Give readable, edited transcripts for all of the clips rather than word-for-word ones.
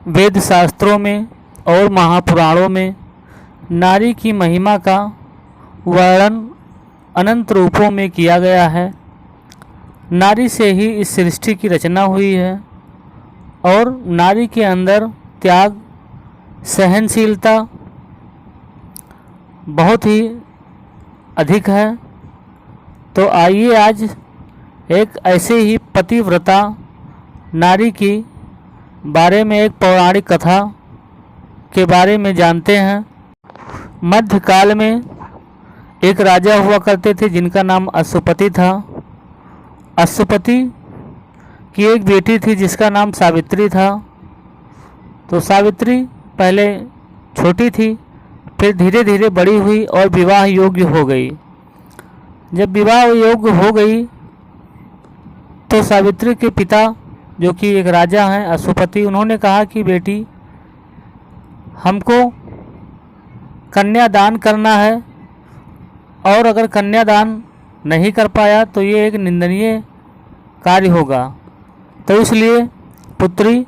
वेद शास्त्रों में और महापुराणों में नारी की महिमा का वर्णन अनंत रूपों में किया गया है। नारी से ही इस सृष्टि की रचना हुई है और नारी के अंदर त्याग, सहनशीलता बहुत ही अधिक है। तो आइए आज एक ऐसे ही पतिव्रता नारी की बारे में एक पौराणिक कथा के बारे में जानते हैं। मध्यकाल में एक राजा हुआ करते थे जिनका नाम अश्वपति था। अश्वपति की एक बेटी थी जिसका नाम सावित्री था। तो सावित्री पहले छोटी थी, फिर धीरे धीरे बड़ी हुई और विवाह योग्य हो गई। जब विवाह योग्य हो गई तो सावित्री के पिता, जो कि एक राजा हैं अश्वपति, उन्होंने कहा कि बेटी, हमको कन्यादान करना है और अगर कन्यादान नहीं कर पाया तो ये एक निंदनीय कार्य होगा। तो इसलिए पुत्री,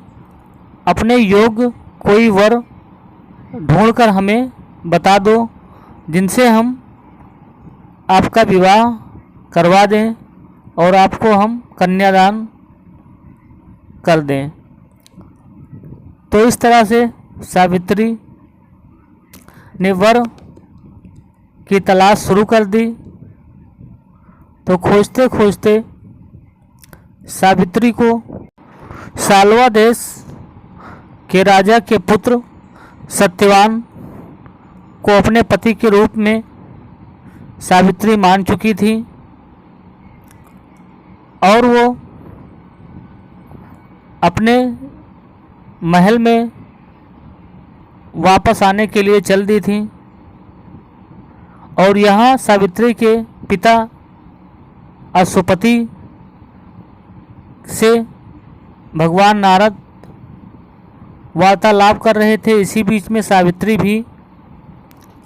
अपने योग्य कोई वर ढूंढकर हमें बता दो जिनसे हम आपका विवाह करवा दें और आपको हम कन्यादान कर दें। तो इस तरह से सावित्री ने वर की तलाश शुरू कर दी। तो खोजते खोजते सावित्री को सालवा देश के राजा के पुत्र सत्यवान को अपने पति के रूप में सावित्री मान चुकी थी और वो अपने महल में वापस आने के लिए चल दी थी। और यहाँ सावित्री के पिता अश्वपति से भगवान नारद वार्तालाप कर रहे थे। इसी बीच में सावित्री भी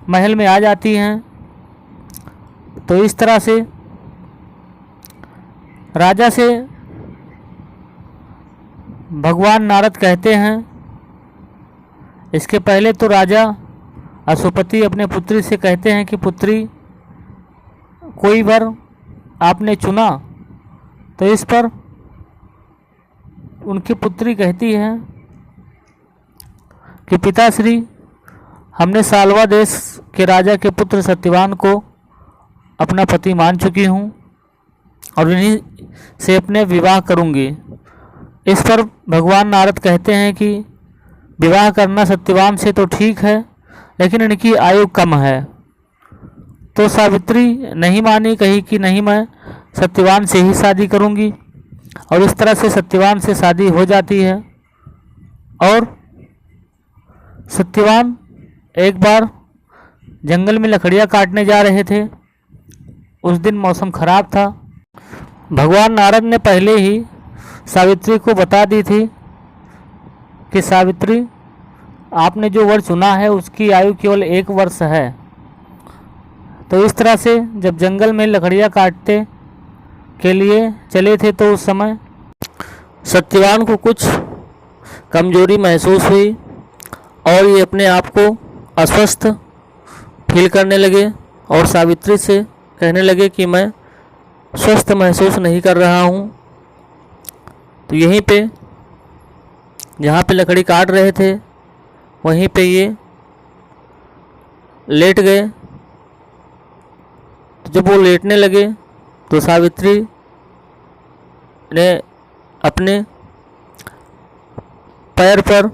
महल में आ जाती हैं। तो इस तरह से राजा से भगवान नारद कहते हैं, इसके पहले तो राजा अश्वपति अपने पुत्री से कहते हैं कि पुत्री, कोई वर आपने चुना? तो इस पर उनकी पुत्री कहती है कि पिताश्री, हमने सालवा देश के राजा के पुत्र सत्यवान को अपना पति मान चुकी हूँ और इन्हीं से अपने विवाह करूँगी। इस पर भगवान नारद कहते हैं कि विवाह करना सत्यवान से तो ठीक है, लेकिन इनकी आयु कम है। तो सावित्री नहीं मानी, कही कि नहीं, मैं सत्यवान से ही शादी करूँगी। और इस तरह से सत्यवान से शादी हो जाती है। और सत्यवान एक बार जंगल में लकड़ियाँ काटने जा रहे थे। उस दिन मौसम खराब था। भगवान नारद ने पहले ही सावित्री को बता दी थी कि सावित्री, आपने जो वर चुना है उसकी आयु केवल 1 वर्ष है। तो इस तरह से जब जंगल में लकड़ियाँ काटते के लिए चले थे तो उस समय सत्यवान को कुछ कमजोरी महसूस हुई और ये अपने आप को अस्वस्थ फील करने लगे और सावित्री से कहने लगे कि मैं स्वस्थ महसूस नहीं कर रहा हूँ। तो यहीं पे जहाँ पे लकड़ी काट रहे थे वहीं पे ये लेट गए। तो जब वो लेटने लगे तो सावित्री ने अपने पैर पर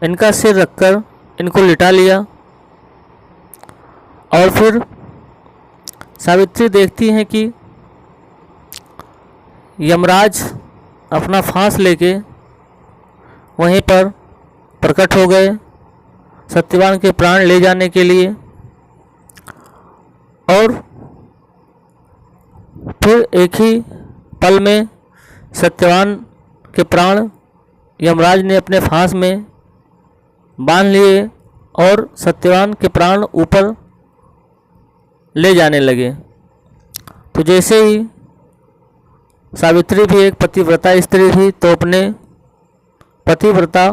इनका सिर रखकर इनको लिटा लिया। और फिर सावित्री देखती हैं कि यमराज अपना फांस लेके वहीं पर प्रकट हो गए सत्यवान के प्राण ले जाने के लिए। और फिर एक ही पल में सत्यवान के प्राण यमराज ने अपने फांस में बांध लिए और सत्यवान के प्राण ऊपर ले जाने लगे। तो जैसे ही सावित्री भी एक पतिव्रता स्त्री थी तो अपने पतिव्रता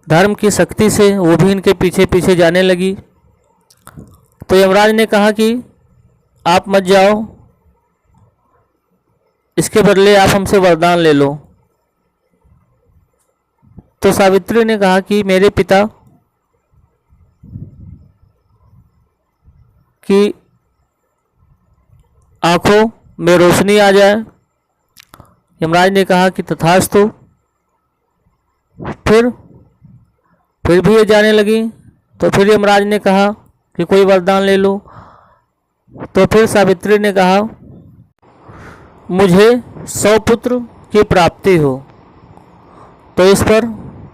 धर्म की शक्ति से वो भी इनके पीछे पीछे जाने लगी। तो यमराज ने कहा कि आप मत जाओ, इसके बदले आप हमसे वरदान ले लो। तो सावित्री ने कहा कि मेरे पिता की आंखों में रोशनी आ जाए। यमराज ने कहा कि तथास्तु। फिर भी ये जाने लगी। तो फिर यमराज ने कहा कि कोई वरदान ले लो। तो फिर सावित्री ने कहा मुझे 100 पुत्र की प्राप्ति हो। तो इस पर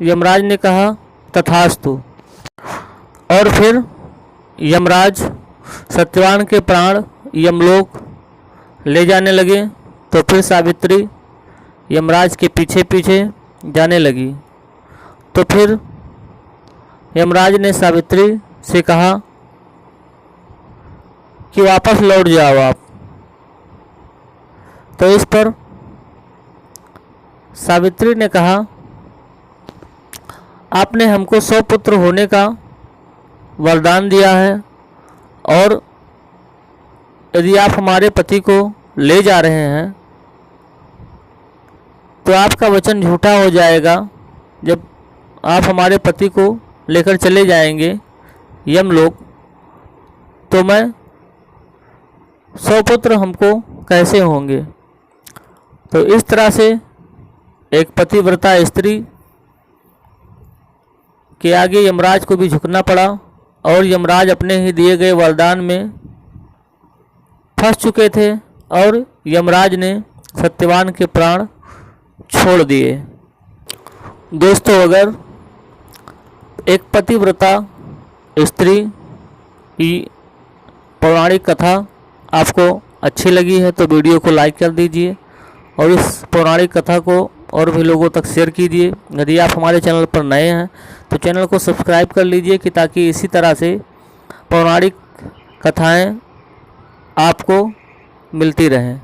यमराज ने कहा तथास्तु। और फिर यमराज सत्यवान के प्राण यमलोक ले जाने लगे। तो फिर सावित्री यमराज के पीछे पीछे जाने लगी। तो फिर यमराज ने सावित्री से कहा कि वापस लौट जाओ आप। तो इस पर सावित्री ने कहा आपने हमको 100 पुत्र होने का वरदान दिया है, और यदि आप हमारे पति को ले जा रहे हैं तो आपका वचन झूठा हो जाएगा। जब आप हमारे पति को लेकर चले जाएंगे यमलोक, तो मैं 100 पुत्र हमको कैसे होंगे। तो इस तरह से एक पतिव्रता स्त्री के आगे यमराज को भी झुकना पड़ा, और यमराज अपने ही दिए गए वरदान में फंस चुके थे, और यमराज ने सत्यवान के प्राण छोड़ दिए। दोस्तों, अगर एक पतिव्रता स्त्री की पौराणिक कथा आपको अच्छी लगी है तो वीडियो को लाइक कर दीजिए, और इस पौराणिक कथा को और भी लोगों तक शेयर कीजिए। यदि आप हमारे चैनल पर नए हैं तो चैनल को सब्सक्राइब कर लीजिए, कि ताकि इसी तरह से पौराणिक कथाएं आपको मिलती रहें।